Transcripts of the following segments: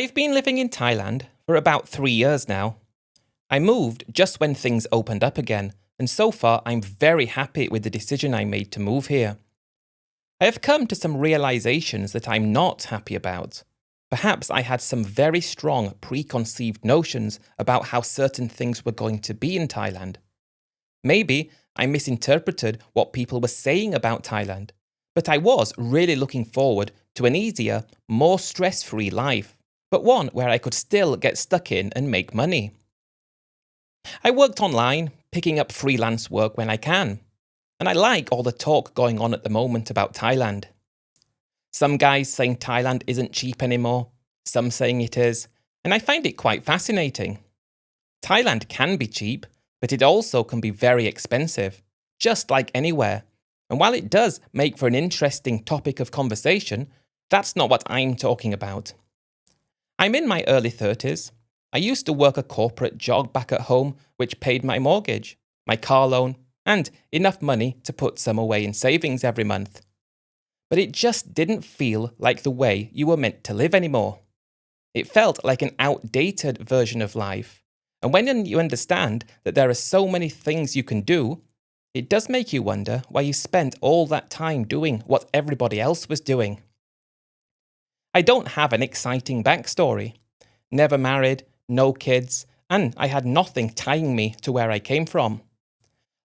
I've been living in Thailand for about 3 years now. I moved just when things opened up again, and so far I'm very happy with the decision I made to move here. I have come to some realizations that I'm not happy about. Perhaps I had some very strong preconceived notions about how certain things were going to be in Thailand. Maybe I misinterpreted what people were saying about Thailand, but I was really looking forward to an easier, more stress-free life, but one where I could still get stuck in and make money. I worked online, picking up freelance work when I can, and I like all the talk going on at the moment about Thailand. Some guys saying Thailand isn't cheap anymore, some saying it is, and I find it quite fascinating. Thailand can be cheap, but it also can be very expensive, just like anywhere. And while it does make for an interesting topic of conversation, that's not what I'm talking about. I'm in my early 30s. I used to work a corporate job back at home, which paid my mortgage, my car loan, and enough money to put some away in savings every month. But it just didn't feel like the way you were meant to live anymore. It felt like an outdated version of life. And when you understand that there are so many things you can do, it does make you wonder why you spent all that time doing what everybody else was doing. I don't have an exciting backstory. Never married, no kids, and I had nothing tying me to where I came from.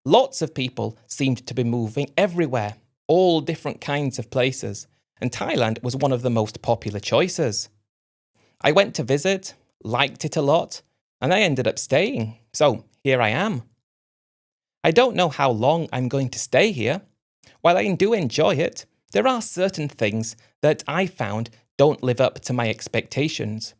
Lots of people seemed to be moving everywhere, all different kinds of places, and Thailand was one of the most popular choices. I went to visit, liked it a lot, and I ended up staying, so here I am. I don't know how long I'm going to stay here. While I do enjoy it, there are certain things that I found don't live up to my expectations.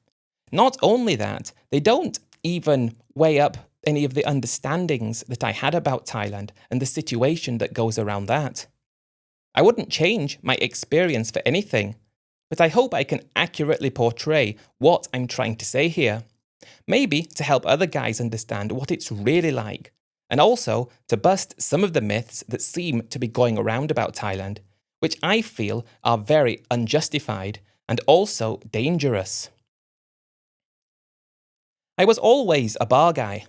Not only that, they don't even weigh up any of the understandings that I had about Thailand and the situation that goes around that. I wouldn't change my experience for anything, but I hope I can accurately portray what I'm trying to say here. Maybe to help other guys understand what it's really like, and also to bust some of the myths that seem to be going around about Thailand, which I feel are very unjustified and also dangerous. I was always a bar guy,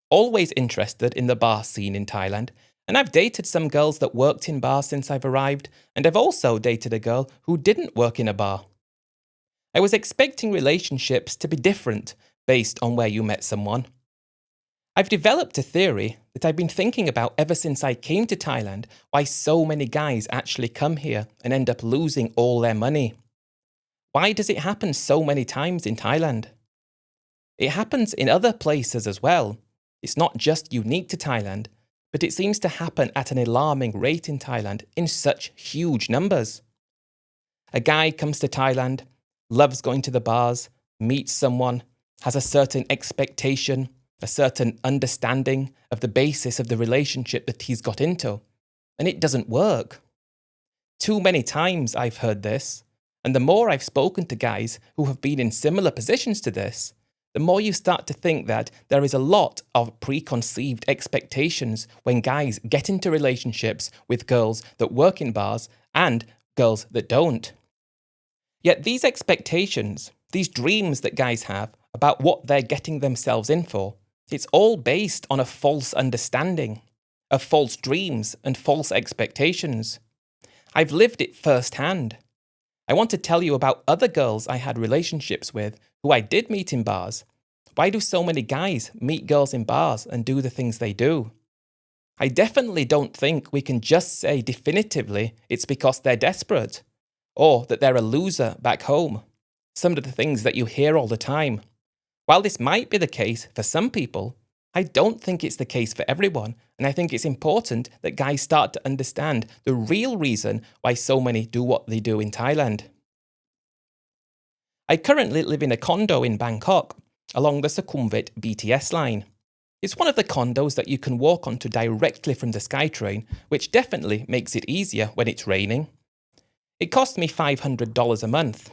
always interested in the bar scene in Thailand, and I've dated some girls that worked in bars since I've arrived, and I've also dated a girl who didn't work in a bar. I was expecting relationships to be different based on where you met someone. I've developed a theory that I've been thinking about ever since I came to Thailand, why so many guys actually come here and end up losing all their money. Why does it happen so many times in Thailand? It happens in other places as well. It's not just unique to Thailand, but it seems to happen at an alarming rate in Thailand in such huge numbers. A guy comes to Thailand, loves going to the bars, meets someone, has a certain expectation, a certain understanding of the basis of the relationship that he's got into, and it doesn't work. Too many times I've heard this, and the more I've spoken to guys who have been in similar positions to this, the more you start to think that there is a lot of preconceived expectations when guys get into relationships with girls that work in bars and girls that don't. Yet these expectations, these dreams that guys have about what they're getting themselves in for, it's all based on a false understanding, of false dreams and false expectations. I've lived it firsthand. I want to tell you about other girls I had relationships with who I did meet in bars. Why do so many guys meet girls in bars and do the things they do? I definitely don't think we can just say definitively it's because they're desperate, or that they're a loser back home. Some of the things that you hear all the time. While this might be the case for some people, I don't think it's the case for everyone, and I think it's important that guys start to understand the real reason why so many do what they do in Thailand. I currently live in a condo in Bangkok, along the Sukhumvit BTS line. It's one of the condos that you can walk onto directly from the SkyTrain, which definitely makes it easier when it's raining. It costs me $500 a month.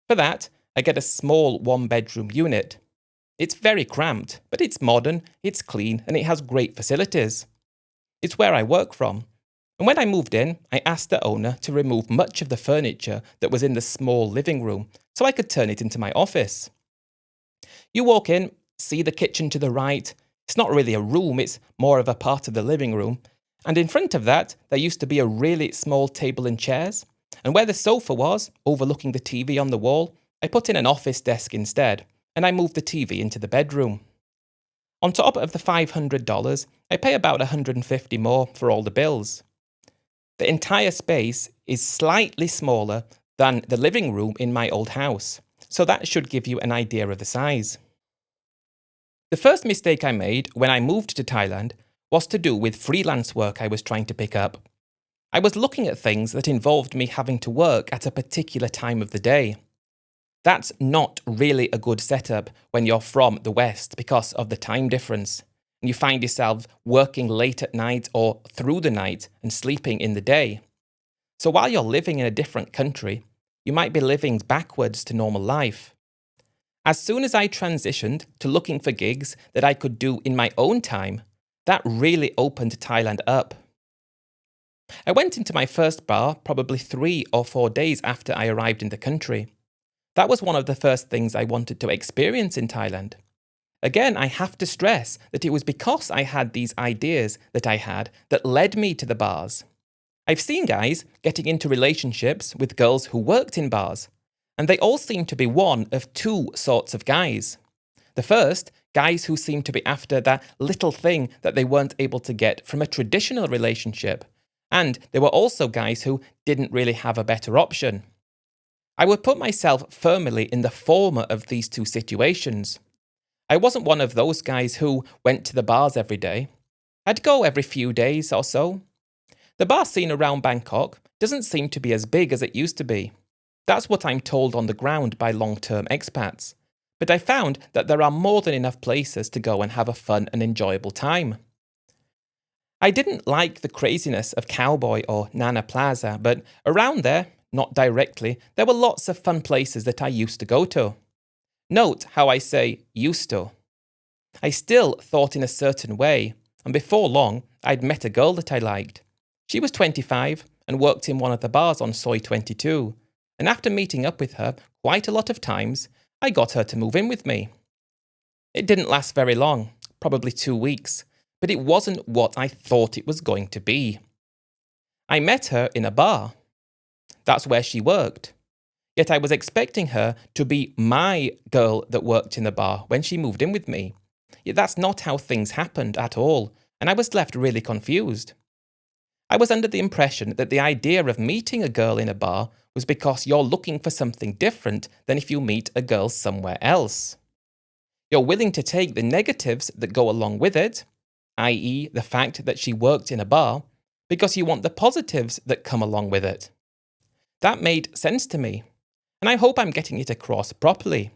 For that, I get a small one-bedroom unit. It's very cramped, but it's modern, it's clean, and it has great facilities. It's where I work from. And when I moved in, I asked the owner to remove much of the furniture that was in the small living room so I could turn it into my office. You walk in, see the kitchen to the right. It's not really a room, it's more of a part of the living room. And in front of that, there used to be a really small table and chairs. And where the sofa was, overlooking the TV on the wall, I put in an office desk instead, and I moved the TV into the bedroom. On top of the $500, I pay about $150 more for all the bills. The entire space is slightly smaller than the living room in my old house, so that should give you an idea of the size. The first mistake I made when I moved to Thailand was to do with freelance work I was trying to pick up. I was looking at things that involved me having to work at a particular time of the day. That's not really a good setup when you're from the West because of the time difference, and you find yourself working late at night or through the night and sleeping in the day. So while you're living in a different country, you might be living backwards to normal life. As soon as I transitioned to looking for gigs that I could do in my own time, that really opened Thailand up. I went into my first bar probably 3 or 4 days after I arrived in the country. That was one of the first things I wanted to experience in Thailand. Again, I have to stress that it was because I had these ideas that I had that led me to the bars. I've seen guys getting into relationships with girls who worked in bars, and they all seem to be one of 2 sorts of guys. The first, guys who seem to be after that little thing that they weren't able to get from a traditional relationship, and there were also guys who didn't really have a better option. I would put myself firmly in the former of these 2 situations. I wasn't one of those guys who went to the bars every day. I'd go every few days or so. The bar scene around Bangkok doesn't seem to be as big as it used to be. That's what I'm told on the ground by long-term expats. But I found that there are more than enough places to go and have a fun and enjoyable time. I didn't like the craziness of Cowboy or Nana Plaza, but around there, not directly, there were lots of fun places that I used to go to. Note how I say used to. I still thought in a certain way, and before long, I'd met a girl that I liked. She was 25 and worked in one of the bars on Soi 22, and after meeting up with her quite a lot of times, I got her to move in with me. It didn't last very long, probably 2 weeks, but it wasn't what I thought it was going to be. I met her in a bar. That's where she worked. Yet I was expecting her to be my girl that worked in the bar when she moved in with me. Yet that's not how things happened at all, and I was left really confused. I was under the impression that the idea of meeting a girl in a bar was because you're looking for something different than if you meet a girl somewhere else. You're willing to take the negatives that go along with it, i.e. the fact that she worked in a bar, because you want the positives that come along with it. That made sense to me, and I hope I'm getting it across properly.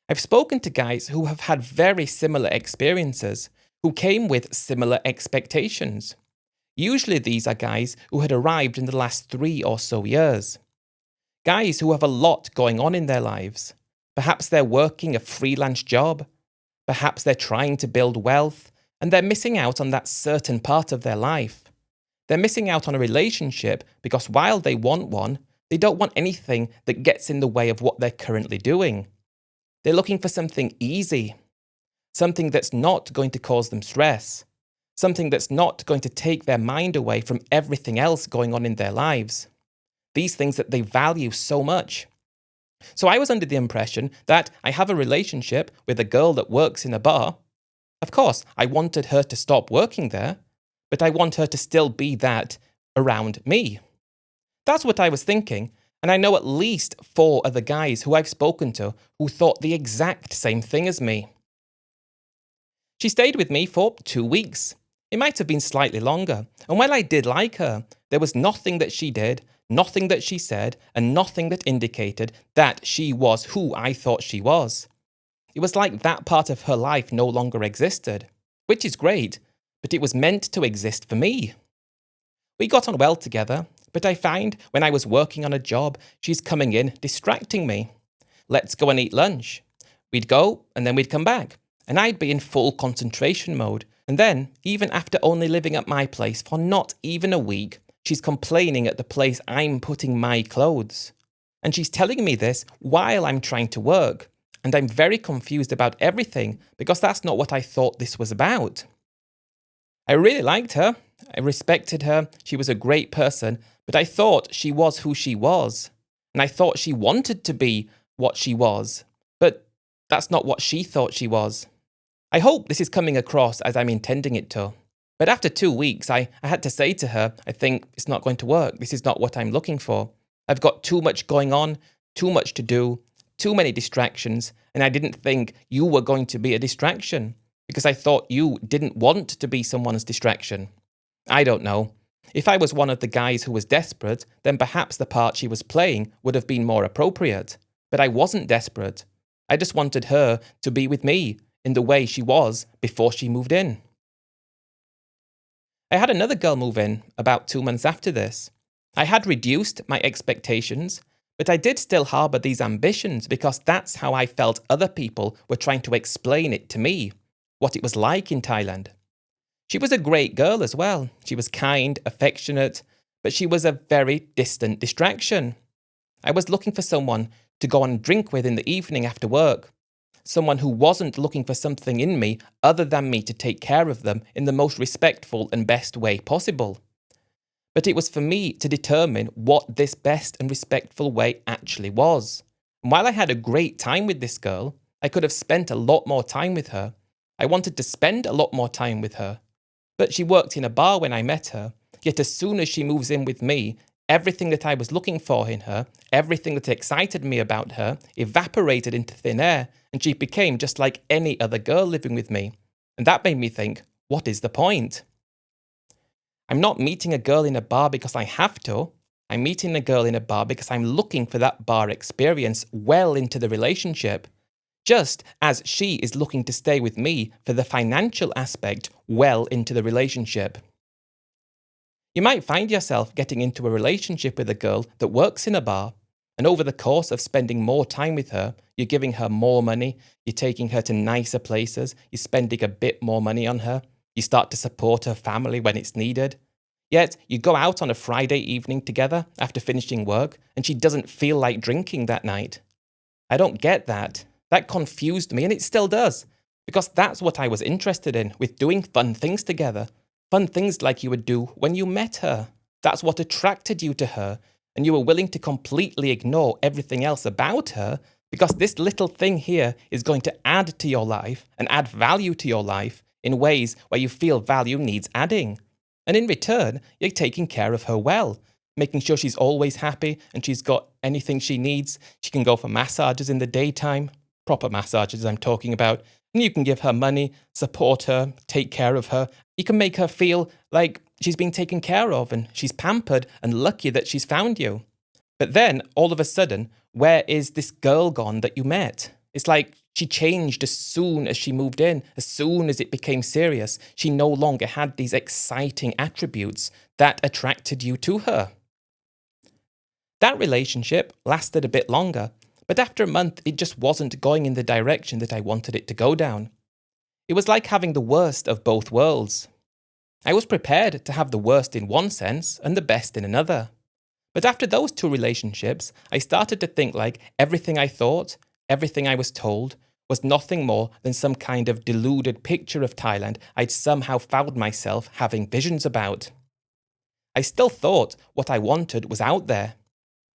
I've spoken to guys who have had very similar experiences, who came with similar expectations. Usually these are guys who had arrived in the last 3 or so years. Guys who have a lot going on in their lives. Perhaps they're working a freelance job. Perhaps they're trying to build wealth, and they're missing out on that certain part of their life. They're missing out on a relationship because while they want one, they don't want anything that gets in the way of what they're currently doing. They're looking for something easy, something that's not going to cause them stress, something that's not going to take their mind away from everything else going on in their lives, these things that they value so much. So I was under the impression that I have a relationship with a girl that works in a bar. Of course, I wanted her to stop working there, but I want her to still be that around me. That's what I was thinking, and I know at least 4 other guys who I've spoken to who thought the exact same thing as me. She stayed with me for 2 weeks. It might have been slightly longer, and while I did like her, there was nothing that she did, nothing that she said, and nothing that indicated that she was who I thought she was. It was like that part of her life no longer existed, which is great, but it was meant to exist for me. We got on well together, but I find when I was working on a job, she's coming in, distracting me. Let's go and eat lunch. We'd go, and then we'd come back, and I'd be in full concentration mode. And then, even after only living at my place for not even a week, she's complaining at the place I'm putting my clothes. And she's telling me this while I'm trying to work. And I'm very confused about everything because that's not what I thought this was about. I really liked her. I respected her. She was a great person, but I thought she was who she was. And I thought she wanted to be what she was. But that's not what she thought she was. I hope this is coming across as I'm intending it to. But after 2 weeks, I had to say to her, I think it's not going to work. This is not what I'm looking for. I've got too much going on, too much to do, too many distractions, and I didn't think you were going to be a distraction because I thought you didn't want to be someone's distraction. I don't know. If I was one of the guys who was desperate, then perhaps the part she was playing would have been more appropriate. But I wasn't desperate. I just wanted her to be with me in the way she was before she moved in. I had another girl move in about 2 months after this. I had reduced my expectations, but I did still harbour these ambitions because that's how I felt other people were trying to explain it to me, what it was like in Thailand. She was a great girl as well. She was kind, affectionate, but she was a very distant distraction. I was looking for someone to go and drink with in the evening after work. Someone who wasn't looking for something in me other than me to take care of them in the most respectful and best way possible. But it was for me to determine what this best and respectful way actually was. And while I had a great time with this girl, I could have spent a lot more time with her. I wanted to spend a lot more time with her. But she worked in a bar when I met her, yet as soon as she moves in with me, everything that I was looking for in her, everything that excited me about her, evaporated into thin air, and she became just like any other girl living with me. And that made me think, what is the point? I'm not meeting a girl in a bar because I have to. I'm meeting a girl in a bar because I'm looking for that bar experience well into the relationship, just as she is looking to stay with me for the financial aspect well into the relationship. You might find yourself getting into a relationship with a girl that works in a bar, and over the course of spending more time with her, you're giving her more money, you're taking her to nicer places, you're spending a bit more money on her, you start to support her family when it's needed. Yet, you go out on a Friday evening together after finishing work, and she doesn't feel like drinking that night. I don't get that. That confused me, and it still does, because that's what I was interested in, with doing fun things together. Fun things like you would do when you met her. That's what attracted you to her, and you were willing to completely ignore everything else about her because this little thing here is going to add to your life and add value to your life in ways where you feel value needs adding. And in return, you're taking care of her well, making sure she's always happy and she's got anything she needs. She can go for massages in the daytime, proper massages I'm talking about, and you can give her money, support her, take care of her. You can make her feel like she's being taken care of and she's pampered and lucky that she's found you. But then, all of a sudden, where is this girl gone that you met? It's like she changed as soon as she moved in, as soon as it became serious. She no longer had these exciting attributes that attracted you to her. That relationship lasted a bit longer, but after a month, it just wasn't going in the direction that I wanted it to go down. It was like having the worst of both worlds. I was prepared to have the worst in one sense and the best in another. But after those 2 relationships, I started to think like everything I thought, everything I was told, was nothing more than some kind of deluded picture of Thailand I'd somehow found myself having visions about. I still thought what I wanted was out there.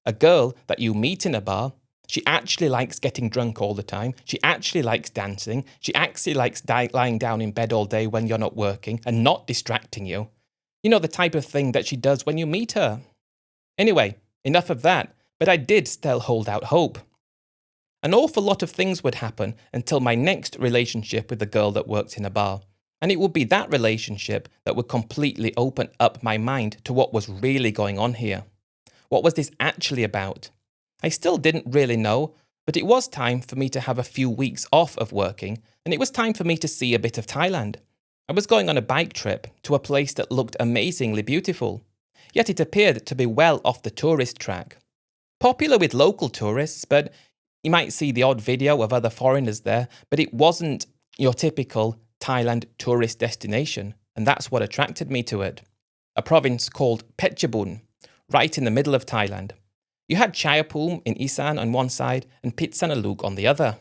A girl that you meet in a bar. She actually likes getting drunk all the time. She actually likes dancing. She actually likes lying down in bed all day when you're not working and not distracting you. You know, the type of thing that she does when you meet her. Anyway, enough of that, but I did still hold out hope. An awful lot of things would happen until my next relationship with the girl that worked in a bar. And it would be that relationship that would completely open up my mind to what was really going on here. What was this actually about? I still didn't really know, but it was time for me to have a few weeks off of working, and it was time for me to see a bit of Thailand. I was going on a bike trip to a place that looked amazingly beautiful, yet it appeared to be well off the tourist track. Popular with local tourists, but you might see the odd video of other foreigners there, but it wasn't your typical Thailand tourist destination, and that's what attracted me to it. A province called Phetchabun, right in the middle of Thailand. You had Chayapum in Isan on one side and Phitsanulok on the other.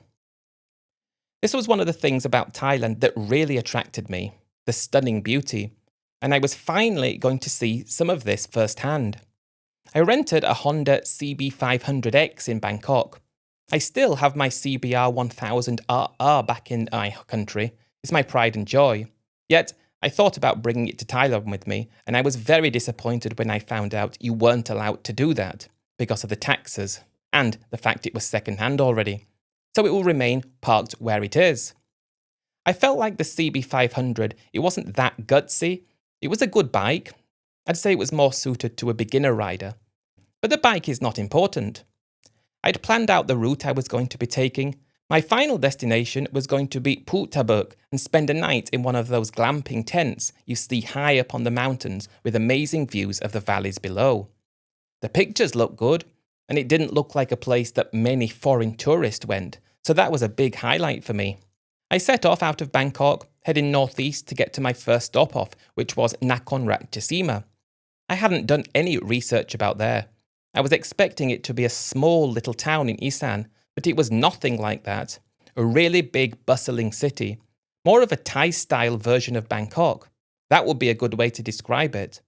This was one of the things about Thailand that really attracted me, the stunning beauty, and I was finally going to see some of this firsthand. I rented a Honda CB500X in Bangkok. I still have my CBR 1000RR back in my country. It's my pride and joy. Yet, I thought about bringing it to Thailand with me, and I was very disappointed when I found out you weren't allowed to do that because of the taxes and the fact it was second-hand already. So it will remain parked where it is. I felt like the CB500, it wasn't that gutsy. It was a good bike. I'd say it was more suited to a beginner rider. But the bike is not important. I'd planned out the route I was going to be taking. My final destination was going to be Phetchabun and spend a night in one of those glamping tents you see high up on the mountains with amazing views of the valleys below. The pictures looked good, and it didn't look like a place that many foreign tourists went, so that was a big highlight for me. I set off out of Bangkok, heading northeast to get to my first stop-off, which was Nakhon Ratchasima. I hadn't done any research about there. I was expecting it to be a small little town in Isan, but it was nothing like that. A really big, bustling city. More of a Thai-style version of Bangkok. That would be a good way to describe it.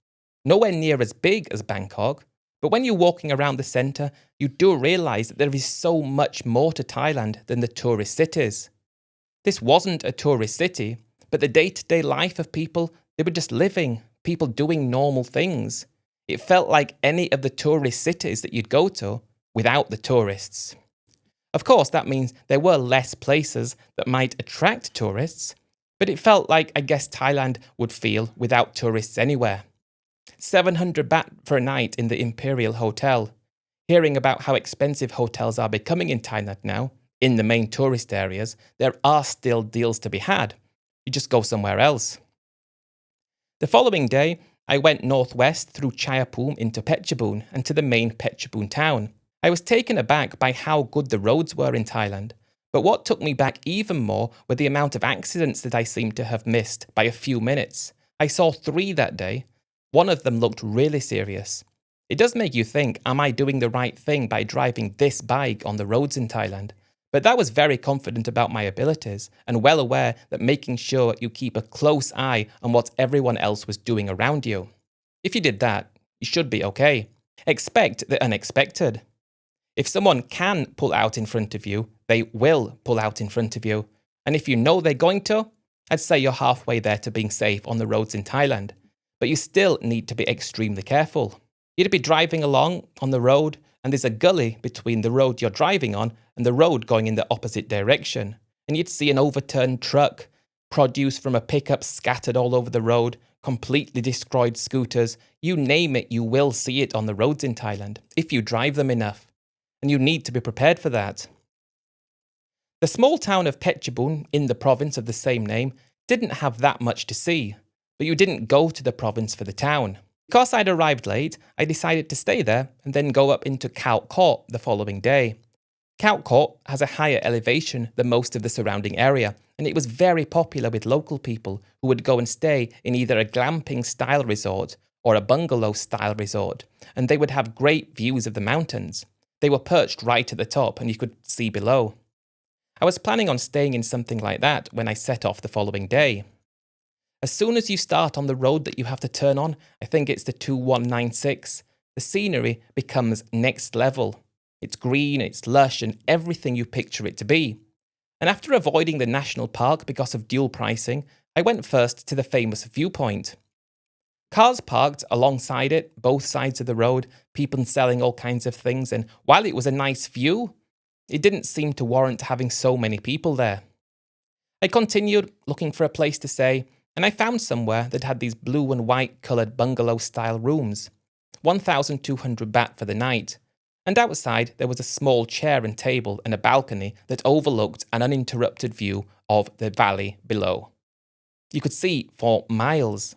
Nowhere near as big as Bangkok, but when you're walking around the centre, you do realise that there is so much more to Thailand than the tourist cities. This wasn't a tourist city, but the day-to-day life of people, they were just living, people doing normal things. It felt like any of the tourist cities that you'd go to without the tourists. Of course, that means there were less places that might attract tourists, but it felt like I guess Thailand would feel without tourists anywhere. 700 baht for a night in the Imperial Hotel. Hearing about how expensive hotels are becoming in Thailand now, in the main tourist areas, there are still deals to be had. You just go somewhere else. The following day, I went northwest through Chayapum into Phetchabun and to the main Phetchabun town. I was taken aback by how good the roads were in Thailand, but what took me back even more were the amount of accidents that I seemed to have missed by a few minutes. I saw 3 that day. One of them looked really serious. It does make you think, am I doing the right thing by driving this bike on the roads in Thailand? But I was very confident about my abilities and well aware that making sure you keep a close eye on what everyone else was doing around you. If you did that, you should be okay. Expect the unexpected. If someone can pull out in front of you, they will pull out in front of you. And if you know they're going to, I'd say you're halfway there to being safe on the roads in Thailand. But you still need to be extremely careful. You'd be driving along on the road, and there's a gully between the road you're driving on and the road going in the opposite direction. And you'd see an overturned truck, produce from a pickup scattered all over the road, completely destroyed scooters. You name it, you will see it on the roads in Thailand, if you drive them enough. And you need to be prepared for that. The small town of Phetchabun, in the province of the same name, didn't have that much to see, but you didn't go to the province for the town. Because I'd arrived late, I decided to stay there and then go up into Khao Kot the following day. Khao Kot has a higher elevation than most of the surrounding area, and it was very popular with local people who would go and stay in either a glamping-style resort or a bungalow-style resort, and they would have great views of the mountains. They were perched right at the top and you could see below. I was planning on staying in something like that when I set off the following day. As soon as you start on the road that you have to turn on, I think it's the 2196, the scenery becomes next level. It's green, it's lush, and everything you picture it to be. And after avoiding the national park because of dual pricing, I went first to the famous viewpoint. Cars parked alongside it, both sides of the road, people selling all kinds of things, and while it was a nice view, it didn't seem to warrant having so many people there. I continued looking for a place to stay, and I found somewhere that had these blue and white coloured bungalow-style rooms. 1,200 baht for the night. And outside there was a small chair and table and a balcony that overlooked an uninterrupted view of the valley below. You could see for miles.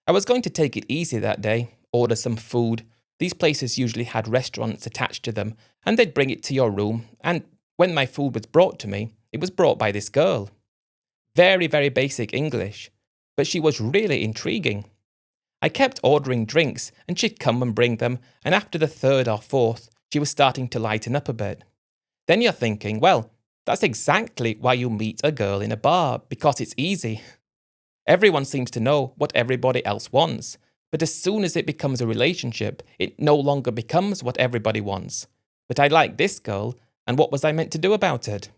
I was going to take it easy that day, order some food. These places usually had restaurants attached to them, and they'd bring it to your room, and when my food was brought to me, it was brought by this girl. Very, very basic English, but she was really intriguing. I kept ordering drinks and she'd come and bring them, and after the third or fourth, she was starting to lighten up a bit. Then you're thinking, well, that's exactly why you meet a girl in a bar, because it's easy. Everyone seems to know what everybody else wants, but as soon as it becomes a relationship, it no longer becomes what everybody wants. But I liked this girl, and what was I meant to do about it?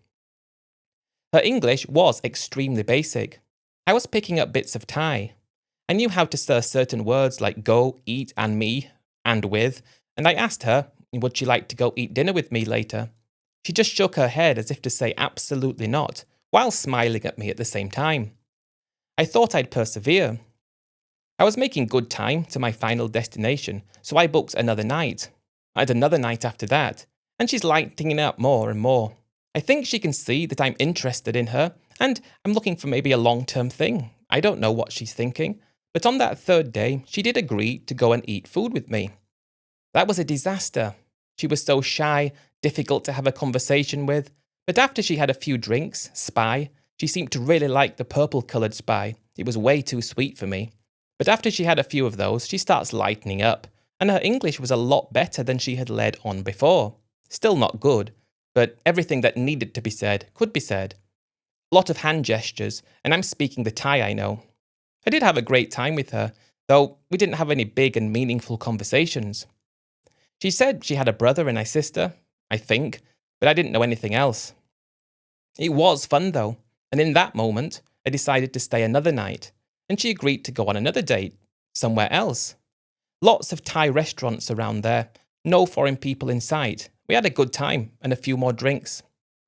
Her English was extremely basic. I was picking up bits of Thai. I knew how to say certain words like go, eat, and me, and with, and I asked her, would she like to go eat dinner with me later? She just shook her head as if to say absolutely not, while smiling at me at the same time. I thought I'd persevere. I was making good time to my final destination, so I booked another night. I had another night after that, and she's lightening up more and more. I think she can see that I'm interested in her, and I'm looking for maybe a long-term thing. I don't know what she's thinking, but on that third day, she did agree to go and eat food with me. That was a disaster. She was so shy, difficult to have a conversation with, but after she had a few drinks, Spy, she seemed to really like the purple-coloured Spy. It was way too sweet for me. But after she had a few of those, she starts lightening up, and her English was a lot better than she had led on before. Still not good, but everything that needed to be said could be said. A lot of hand gestures, and I'm speaking the Thai I know. I did have a great time with her, though we didn't have any big and meaningful conversations. She said she had a brother and a sister, I think, but I didn't know anything else. It was fun though, and in that moment, I decided to stay another night, and she agreed to go on another date, somewhere else. Lots of Thai restaurants around there, no foreign people in sight. We had a good time and a few more drinks.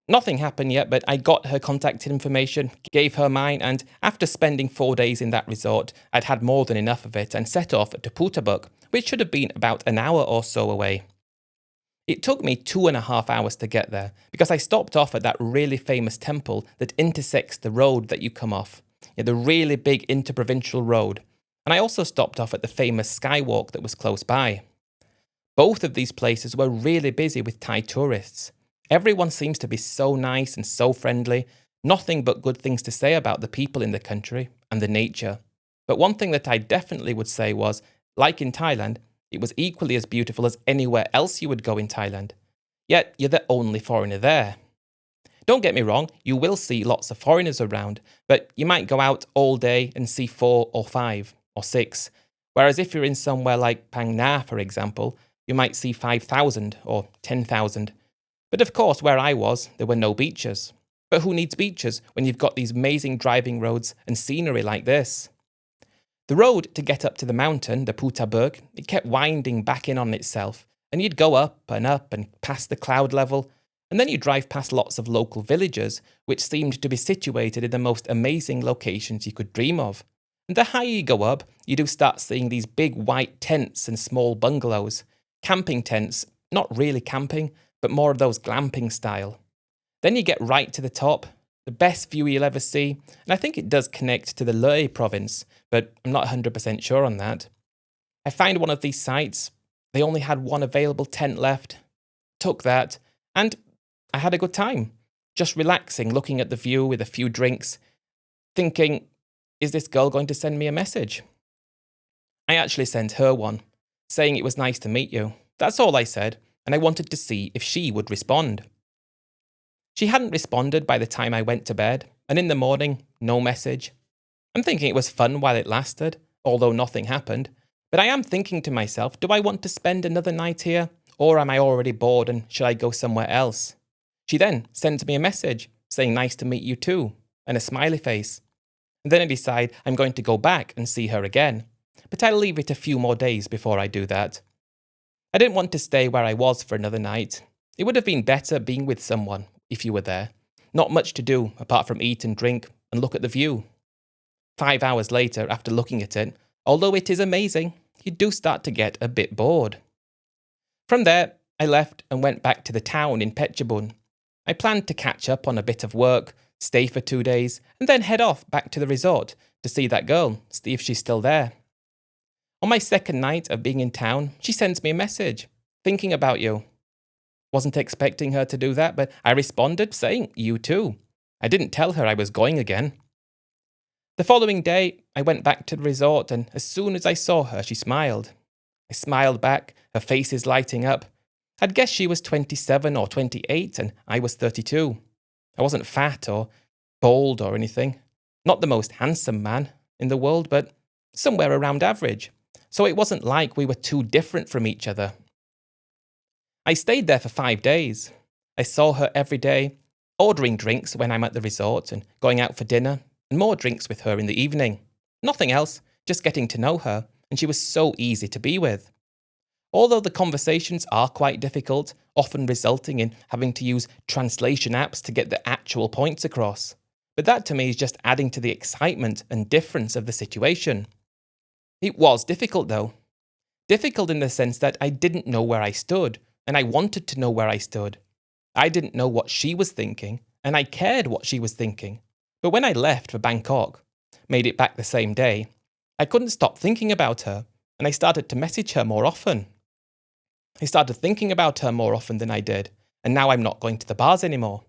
Nothing happened yet, but I got her contact information, gave her mine, and after spending 4 days in that resort, I'd had more than enough of it and set off to Phetchabun, which should have been about an hour or so away. It took me 2.5 hours to get there, because I stopped off at that really famous temple that intersects the road that you come off, the really big interprovincial road, and I also stopped off at the famous skywalk that was close by. Both of these places were really busy with Thai tourists. Everyone seems to be so nice and so friendly, nothing but good things to say about the people in the country and the nature. But one thing that I definitely would say was, like in Thailand, it was equally as beautiful as anywhere else you would go in Thailand. Yet you're the only foreigner there. Don't get me wrong, you will see lots of foreigners around, but you might go out all day and see 4 or 5 or 6. Whereas if you're in somewhere like Phang Nga, for example, you might see 5,000 or 10,000. But of course, where I was, there were no beaches. But who needs beaches when you've got these amazing driving roads and scenery like this? The road to get up to the mountain, the Phetchabun, it kept winding back in on itself, and you'd go up and past the cloud level, and then you drive past lots of local villages, which seemed to be situated in the most amazing locations you could dream of. And the higher you go up, you do start seeing these big white tents and small bungalows, camping tents, not really camping, but more of those glamping style. Then you get right to the top, the best view you'll ever see, and I think it does connect to the Leh province, but I'm not 100% sure on that. I found one of these sites, they only had one available tent left, took that, and I had a good time, just relaxing, looking at the view with a few drinks, thinking, is this girl going to send me a message? I actually sent her one, saying it was nice to meet you. That's all I said, and I wanted to see if she would respond. She hadn't responded by the time I went to bed, and in the morning, no message. I'm thinking it was fun while it lasted, although nothing happened, but I am thinking to myself, do I want to spend another night here, or am I already bored and should I go somewhere else? She then sends me a message, saying nice to meet you too, and a smiley face. And then I decide I'm going to go back and see her again, but I'll leave it a few more days before I do that. I didn't want to stay where I was for another night. It would have been better being with someone, if you were there. Not much to do, apart from eat and drink and look at the view. 5 hours later, after looking at it, although it is amazing, you do start to get a bit bored. From there, I left and went back to the town in Phetchabun. I planned to catch up on a bit of work, stay for 2 days, and then head off back to the resort to see that girl, see if she's still there. On my second night of being in town, she sends me a message, thinking about you. Wasn't expecting her to do that, but I responded saying, you too. I didn't tell her I was going again. The following day, I went back to the resort, and as soon as I saw her, she smiled. I smiled back, her face is lighting up. I'd guess she was 27 or 28, and I was 32. I wasn't fat or bald or anything. Not the most handsome man in the world, but somewhere around average. So it wasn't like we were too different from each other. I stayed there for 5 days. I saw her every day, ordering drinks when I'm at the resort and going out for dinner, and more drinks with her in the evening. Nothing else, just getting to know her, and she was so easy to be with. Although the conversations are quite difficult, often resulting in having to use translation apps to get the actual points across. But that to me is just adding to the excitement and difference of the situation. It was difficult though. Difficult in the sense that I didn't know where I stood, and I wanted to know where I stood. I didn't know what she was thinking, and I cared what she was thinking. But when I left for Bangkok, made it back the same day, I couldn't stop thinking about her, and I started to message her more often. I started thinking about her more often than I did, and now I'm not going to the bars anymore.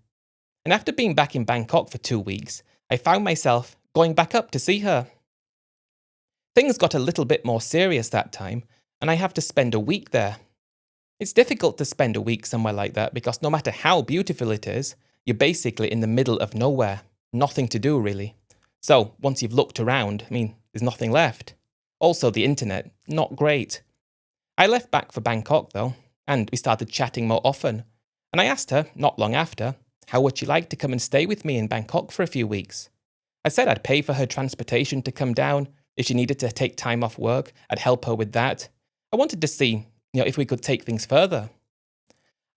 And after being back in Bangkok for 2 weeks, I found myself going back up to see her. Things got a little bit more serious that time, and I have to spend a week there. It's difficult to spend a week somewhere like that because no matter how beautiful it is, you're basically in the middle of nowhere. Nothing to do, really. So, once you've looked around, there's nothing left. Also, the internet, not great. I left back for Bangkok, though, and we started chatting more often. And I asked her, not long after, how would she like to come and stay with me in Bangkok for a few weeks? I said I'd pay for her transportation to come down. If she needed to take time off work, I'd help her with that. I wanted to see, if we could take things further.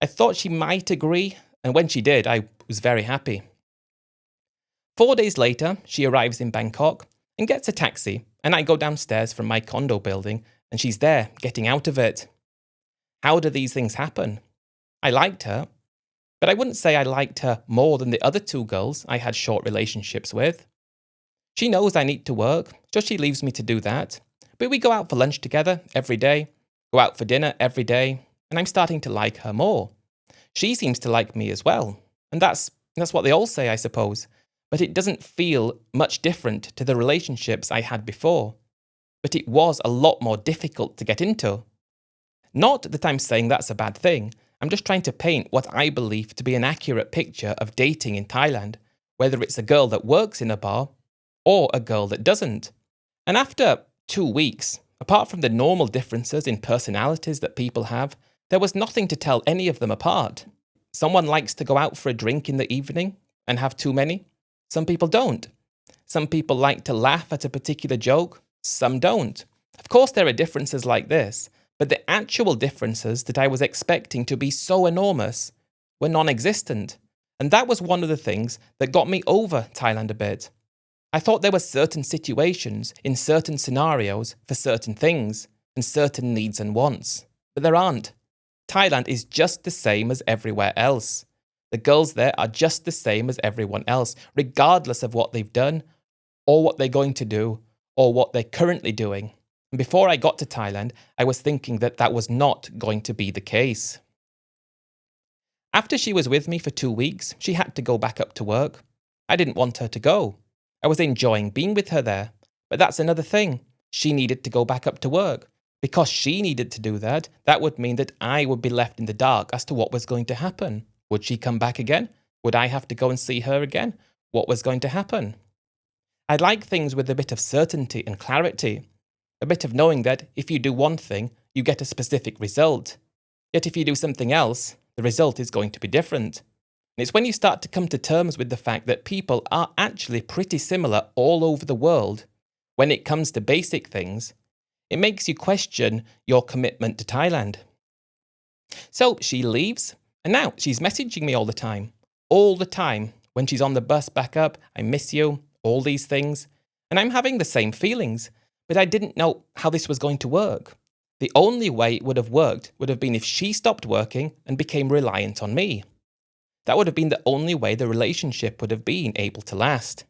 I thought she might agree, and when she did, I was very happy. 4 days later, she arrives in Bangkok and gets a taxi, and I go downstairs from my condo building, and she's there, getting out of it. How do these things happen? I liked her, but I wouldn't say I liked her more than the other 2 girls I had short relationships with. She knows I need to work, so she leaves me to do that. But we go out for lunch together every day, go out for dinner every day, and I'm starting to like her more. She seems to like me as well, and that's what they all say, I suppose. But it doesn't feel much different to the relationships I had before. But it was a lot more difficult to get into. Not that I'm saying that's a bad thing, I'm just trying to paint what I believe to be an accurate picture of dating in Thailand, whether it's a girl that works in a bar or a girl that doesn't. And after 2 weeks, apart from the normal differences in personalities that people have, there was nothing to tell any of them apart. Someone likes to go out for a drink in the evening and have too many. Some people don't. Some people like to laugh at a particular joke. Some don't. Of course, there are differences like this, but the actual differences that I was expecting to be so enormous were non-existent. And that was one of the things that got me over Thailand a bit. I thought there were certain situations in certain scenarios for certain things and certain needs and wants, but there aren't. Thailand is just the same as everywhere else. The girls there are just the same as everyone else, regardless of what they've done, or what they're going to do, or what they're currently doing. And before I got to Thailand, I was thinking that that was not going to be the case. After she was with me for 2 weeks, she had to go back up to work. I didn't want her to go. I was enjoying being with her there. But that's another thing. She needed to go back up to work. Because she needed to do that, that would mean that I would be left in the dark as to what was going to happen. Would she come back again? Would I have to go and see her again? What was going to happen? I like things with a bit of certainty and clarity. A bit of knowing that if you do one thing, you get a specific result. Yet if you do something else, the result is going to be different. And it's when you start to come to terms with the fact that people are actually pretty similar all over the world, when it comes to basic things, it makes you question your commitment to Thailand. So she leaves, and now she's messaging me all the time. All the time. When she's on the bus back up, I miss you, all these things. And I'm having the same feelings, but I didn't know how this was going to work. The only way it would have worked would have been if she stopped working and became reliant on me. That would have been the only way the relationship would have been able to last.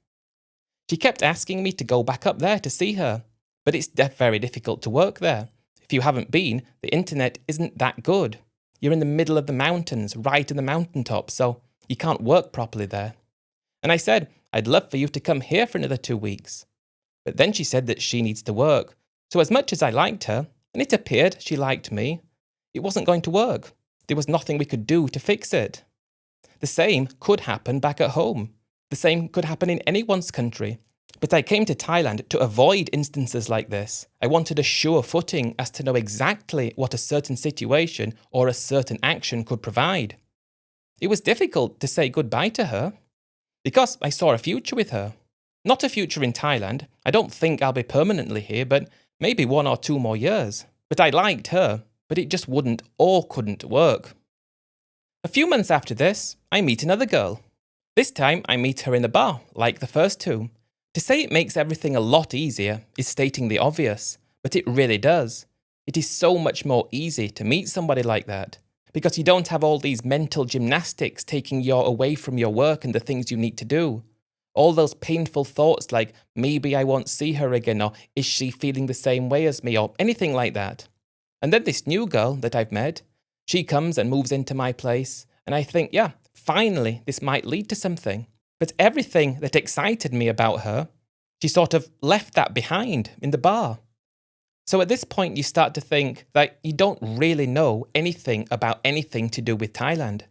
She kept asking me to go back up there to see her, but it's very difficult to work there. If you haven't been, the internet isn't that good. You're in the middle of the mountains, right in the mountaintop, so you can't work properly there. And I said, I'd love for you to come here for another 2 weeks. But then she said that she needs to work. So as much as I liked her, and it appeared she liked me, it wasn't going to work. There was nothing we could do to fix it. The same could happen back at home. The same could happen in anyone's country. But I came to Thailand to avoid instances like this. I wanted a sure footing as to know exactly what a certain situation or a certain action could provide. It was difficult to say goodbye to her, because I saw a future with her. Not a future in Thailand. I don't think I'll be permanently here, but maybe 1 or 2 more years. But I liked her, but it just wouldn't or couldn't work. A few months after this, I meet another girl. This time I meet her in a bar, like the first 2. To say it makes everything a lot easier is stating the obvious, but it really does. It is so much more easy to meet somebody like that, because you don't have all these mental gymnastics taking you away from your work and the things you need to do. All those painful thoughts like, maybe I won't see her again, or is she feeling the same way as me, or anything like that. And then this new girl that I've met, she comes and moves into my place, and I think, yeah, finally, this might lead to something. But everything that excited me about her, she sort of left that behind in the bar. So at this point, you start to think that you don't really know anything about anything to do with Thailand.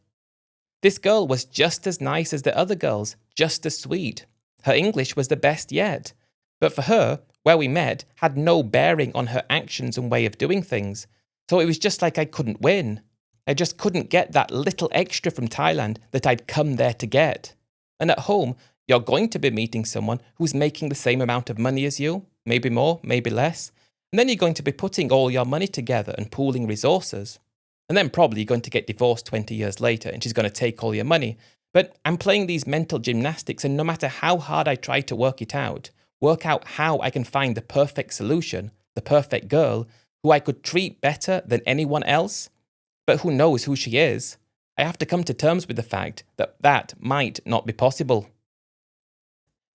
This girl was just as nice as the other girls, just as sweet. Her English was the best yet. But for her, where we met had no bearing on her actions and way of doing things. So it was just like I couldn't win. I just couldn't get that little extra from Thailand that I'd come there to get. And at home, you're going to be meeting someone who's making the same amount of money as you, maybe more, maybe less. And then you're going to be putting all your money together and pooling resources. And then probably you're going to get divorced 20 years later and she's going to take all your money. But I'm playing these mental gymnastics, and no matter how hard I try to work out how I can find the perfect solution, the perfect girl, who I could treat better than anyone else, but who knows who she is, I have to come to terms with the fact that that might not be possible.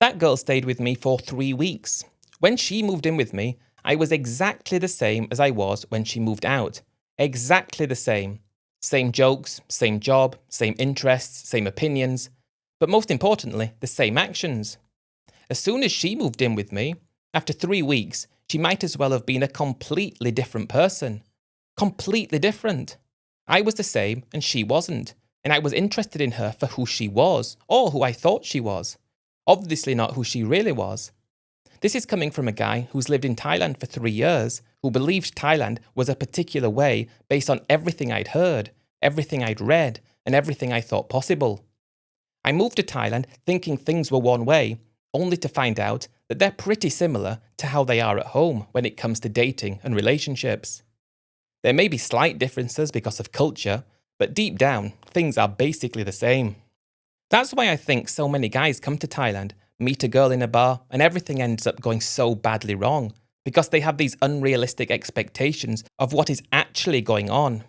That girl stayed with me for 3 weeks. When she moved in with me, I was exactly the same as I was when she moved out. Exactly the same. Same jokes, same job, same interests, same opinions, but most importantly, the same actions. As soon as she moved in with me, after 3 weeks, she might as well have been a completely different person. Completely different. I was the same and she wasn't, and I was interested in her for who she was, or who I thought she was. Obviously not who she really was. This is coming from a guy who's lived in Thailand for 3 years, who believed Thailand was a particular way based on everything I'd heard, everything I'd read, and everything I thought possible. I moved to Thailand thinking things were one way, only to find out that they're pretty similar to how they are at home when it comes to dating and relationships. There may be slight differences because of culture, but deep down, things are basically the same. That's why I think so many guys come to Thailand, meet a girl in a bar, and everything ends up going so badly wrong, because they have these unrealistic expectations of what is actually going on.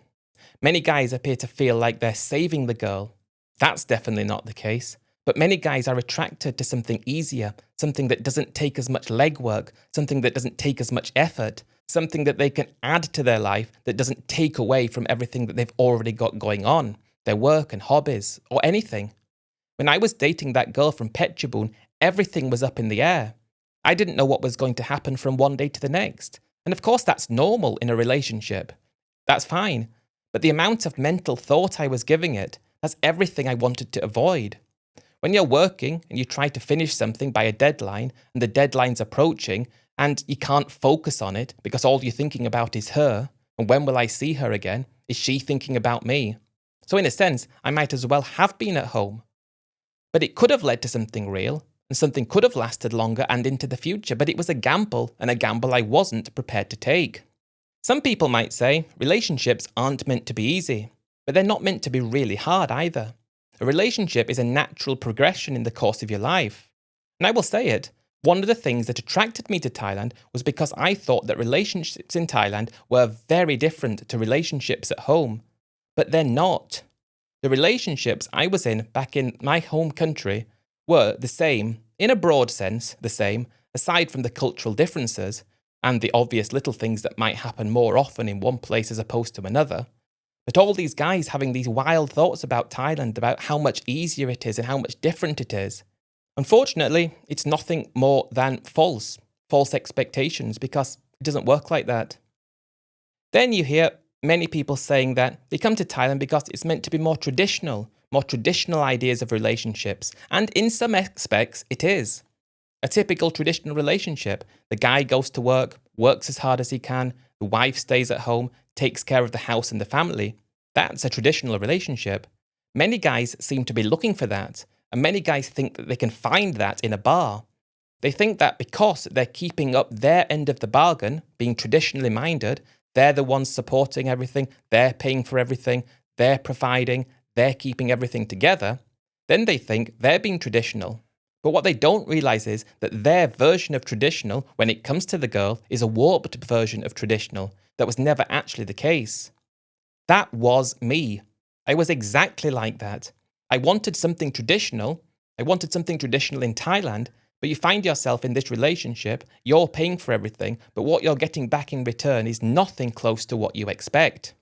Many guys appear to feel like they're saving the girl. That's definitely not the case. But many guys are attracted to something easier, something that doesn't take as much legwork, something that doesn't take as much effort, something that they can add to their life that doesn't take away from everything that they've already got going on, their work and hobbies, or anything. When I was dating that girl from Phetchabun, everything was up in the air. I didn't know what was going to happen from one day to the next. And of course that's normal in a relationship. That's fine. But the amount of mental thought I was giving it, that's everything I wanted to avoid. When you're working and you try to finish something by a deadline and the deadline's approaching and you can't focus on it because all you're thinking about is her, and when will I see her again? Is she thinking about me? So in a sense, I might as well have been at home. But it could have led to something real, and something could have lasted longer and into the future, but it was a gamble, and a gamble I wasn't prepared to take. Some people might say relationships aren't meant to be easy, but they're not meant to be really hard either. A relationship is a natural progression in the course of your life. And I will say it, one of the things that attracted me to Thailand was because I thought that relationships in Thailand were very different to relationships at home. But they're not. The relationships I was in back in my home country were the same, in a broad sense, the same, aside from the cultural differences and the obvious little things that might happen more often in one place as opposed to another. But all these guys having these wild thoughts about Thailand, about how much easier it is and how much different it is. Unfortunately, it's nothing more than false. false expectations because it doesn't work like that. Then you hear many people saying that they come to Thailand because it's meant to be more traditional ideas of relationships. And in some aspects, it is. A typical traditional relationship. The guy goes to work, works as hard as he can, the wife stays at home, takes care of the house and the family. That's a traditional relationship. Many guys seem to be looking for that, and many guys think that they can find that in a bar. They think that because they're keeping up their end of the bargain, being traditionally minded, they're the ones supporting everything, they're paying for everything, they're providing, they're keeping everything together, then they think they're being traditional. But what they don't realize is that their version of traditional, when it comes to the girl, is a warped version of traditional that was never actually the case. That was me. I was exactly like that. I wanted something traditional. I wanted something traditional in Thailand, but you find yourself in this relationship, you're paying for everything, but what you're getting back in return is nothing close to what you expect.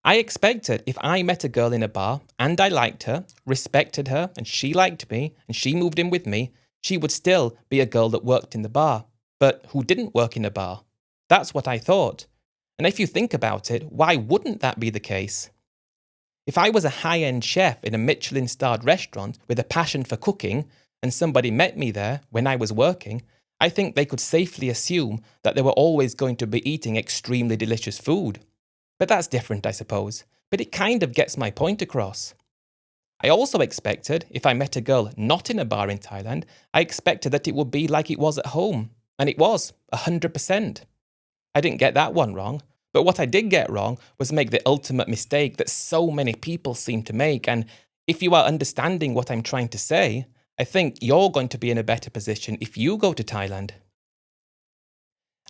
I expected if I met a girl in a bar and I liked her, respected her, and she liked me, and she moved in with me, she would still be a girl that worked in the bar, but who didn't work in a bar. That's what I thought. And if you think about it, why wouldn't that be the case? If I was a high-end chef in a Michelin-starred restaurant with a passion for cooking, and somebody met me there when I was working, I think they could safely assume that they were always going to be eating extremely delicious food. But that's different, I suppose. But it kind of gets my point across. I also expected, if I met a girl not in a bar in Thailand, I expected that it would be like it was at home. And it was, 100%. I didn't get that one wrong. But what I did get wrong was make the ultimate mistake that so many people seem to make. And if you are understanding what I'm trying to say, I think you're going to be in a better position if you go to Thailand.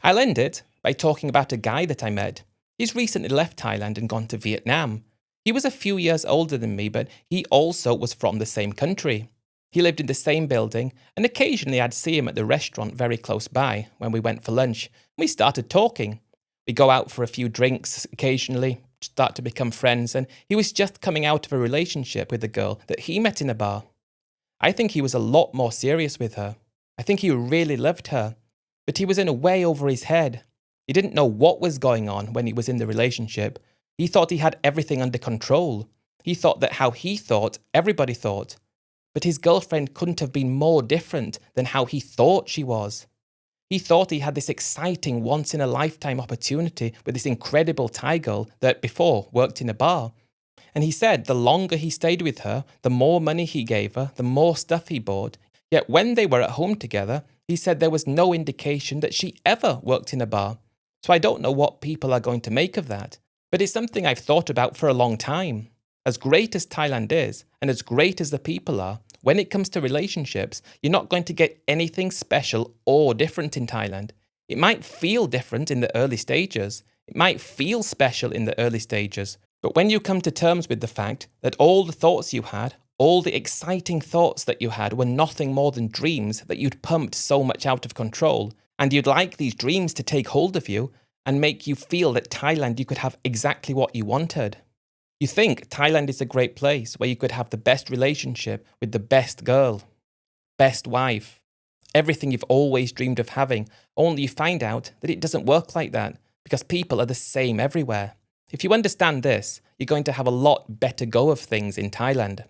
I'll end it by talking about a guy that I met. He's recently left Thailand and gone to Vietnam. He was a few years older than me, but he also was from the same country. He lived in the same building, and occasionally I'd see him at the restaurant very close by when we went for lunch. We started talking. We go out for a few drinks occasionally, start to become friends, and he was just coming out of a relationship with a girl that he met in a bar. I think he was a lot more serious with her. I think he really loved her, but he was in a way over his head. He didn't know what was going on when he was in the relationship. He thought he had everything under control. He thought that how he thought, everybody thought. But his girlfriend couldn't have been more different than how he thought she was. He thought he had this exciting once-in-a-lifetime opportunity with this incredible Thai girl that before worked in a bar. And he said the longer he stayed with her, the more money he gave her, the more stuff he bought. Yet when they were at home together, he said there was no indication that she ever worked in a bar. So I don't know what people are going to make of that. But it's something I've thought about for a long time. As great as Thailand is, and as great as the people are, when it comes to relationships, you're not going to get anything special or different in Thailand. It might feel different in the early stages. It might feel special in the early stages. But when you come to terms with the fact that all the thoughts you had, all the exciting thoughts that you had were nothing more than dreams that you'd pumped so much out of control, and you'd like these dreams to take hold of you and make you feel that Thailand you could have exactly what you wanted. You think Thailand is a great place where you could have the best relationship with the best girl, best wife, everything you've always dreamed of having, only you find out that it doesn't work like that because people are the same everywhere. If you understand this, you're going to have a lot better go of things in Thailand.